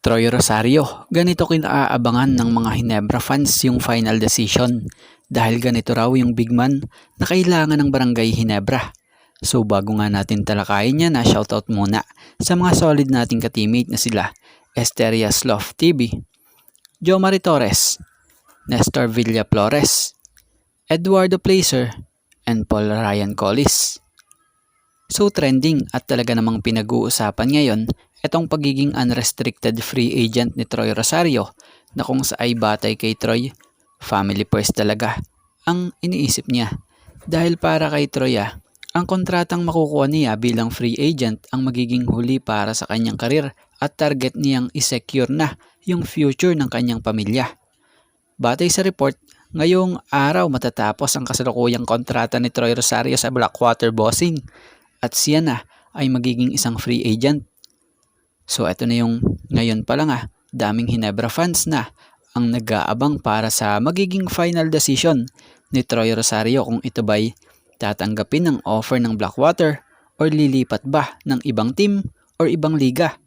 Troy Rosario, ganito kinaabangan ng mga Hinebra fans yung final decision dahil ganito raw yung big man na kailangan ng Barangay Hinebra. So bago nga natin talakayin yan, shoutout muna sa mga solid nating ka-teammate na sila Esteria Sloth TV, Jomari Torres, Nestor Villa Flores, Eduardo Placer, and Paul Ryan Collis. So trending at talaga namang pinag-uusapan ngayon itong pagiging unrestricted free agent ni Troy Rosario na kung sa ay batay kay Troy, family first talaga ang iniisip niya. Dahil para kay Troy ang kontratang makukuha niya bilang free agent ang magiging huli para sa kanyang karir at target niyang isecure na yung future ng kanyang pamilya. Batay sa report, ngayong araw matatapos ang kasalukuyang kontrata ni Troy Rosario sa Blackwater Bossing at siya na ay magiging isang free agent. So ito na yung ngayon pa lang daming Hinebra fans na ang nag-aabang para sa magiging final decision ni Troy Rosario kung ito ba'y tatanggapin ng offer ng Blackwater or lilipat ba ng ibang team or ibang liga.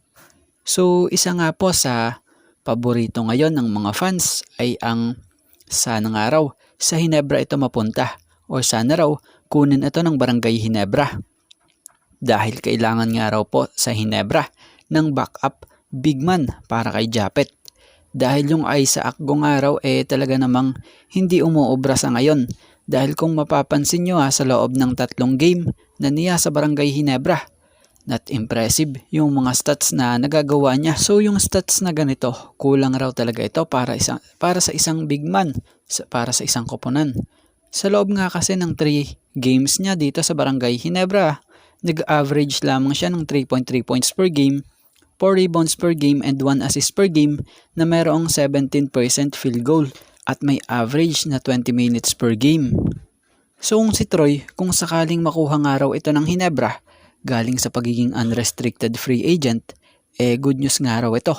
So isa nga po sa paborito ngayon ng mga fans ay ang sana nga raw sa Hinebra ito mapunta or sana raw kunin ito ng Barangay Hinebra. Dahil kailangan nga raw po sa Hinebra ng backup big man para kay Japet. Dahil yung Isaac ngayong araw talaga namang hindi umuobra sa ngayon. Dahil kung mapapansin nyo sa loob ng 3 game na niya sa Barangay Hinebra, not impressive yung mga stats na nagagawa niya. So yung stats na ganito, kulang raw talaga ito para sa isang big man, para sa isang koponan. Sa loob nga kasi ng 3 games niya dito sa Barangay Hinebra, nag-average lamang siya ng 3.3 points per game, 4 rebounds per game, and 1 assist per game na mayroong 17% field goal at may average na 20 minutes per game. So kung si Troy, kung sakaling makuha nga raw ito ng Hinebra, galing sa pagiging unrestricted free agent, good news nga raw ito.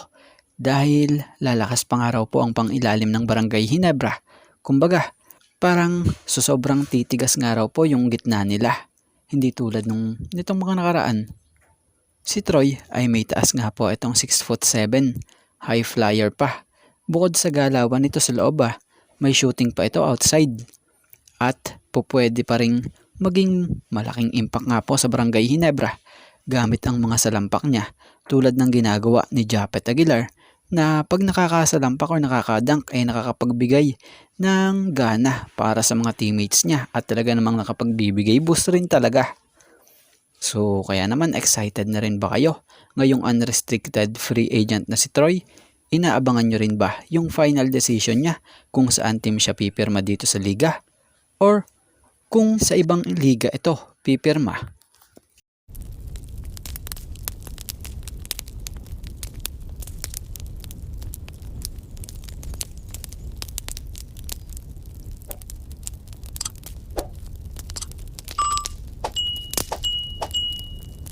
Dahil lalakas pa nga raw po ang pangilalim ng Barangay Hinebra. Kumbaga, parang sobrang titigas nga raw po yung gitna nila. Hindi tulad nitong mga nakaraan. Si Troy ay may taas nga po itong 6'7", high flyer pa. Bukod sa galawan nito sa loob may shooting pa ito outside. At pupwede pa ring maging malaking impact nga po sa Barangay Hinebra gamit ang mga salampak niya tulad ng ginagawa ni Japet Aguilar na pag nakakasalampak o nakakadunk ay nakakapagbigay ng gana para sa mga teammates niya at talaga namang nakapagbibigay boost rin talaga. So kaya naman excited na rin ba kayo ngayong unrestricted free agent na si Troy? Inaabangan nyo rin ba yung final decision niya kung saan team siya pipirma dito sa liga? Or kung sa ibang liga ito pipirma?